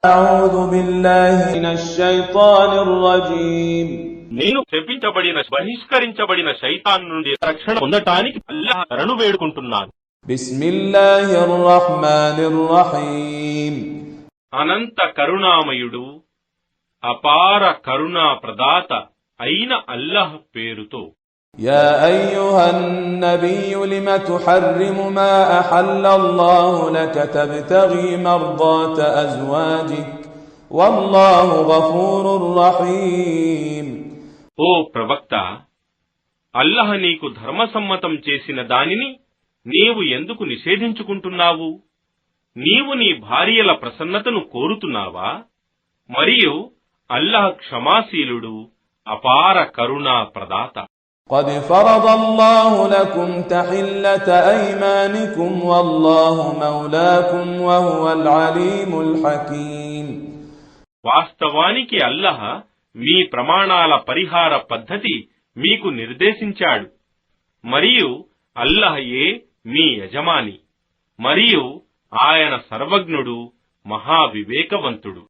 أعوذ بالله من الشيطان الرجيم నేను శపించబడిన బహిష్కరించబడిన శైతాన్ నుండి రక్షణ పొందటానికి అల్లాహ్ శరణు వేడుకుంటున్నాను. بسم الله الرحمن الرحيم అనంత కరుణామయుడు అపార కరుణా ప్రదాత అయిన అల్లాహ్ పేరుతో. يا أيها النبي لم تحرم ما أحل الله لك تبتغي مرضات أزواجك والله غفور رحيم ఓ ప్రవక్త, అల్లాహ్ నీకు ధర్మసమ్మతం చేసిన దానిని నీవు ఎందుకు నిషేధించుకుంటున్నావు? నీవు నీ భార్యల ప్రసన్నతను కోరుతున్నావా? మరియు అల్లాహ్ క్షమాశీలుడు అపార కరుణా ప్రదాత. قد فرض الله لكم تحلة أيمانكم والله مولاكم وهو العليم الحكيم వాస్తవానికి అల్లాహ్ మీ ప్రమాణాల పరిహార పద్ధతి మీకు నిర్దేశించాడు. మరియు అల్లాహయే మీ యజమాని, మరియు ఆయన సర్వజ్ఞుడు, మహావివేకవంతుడు.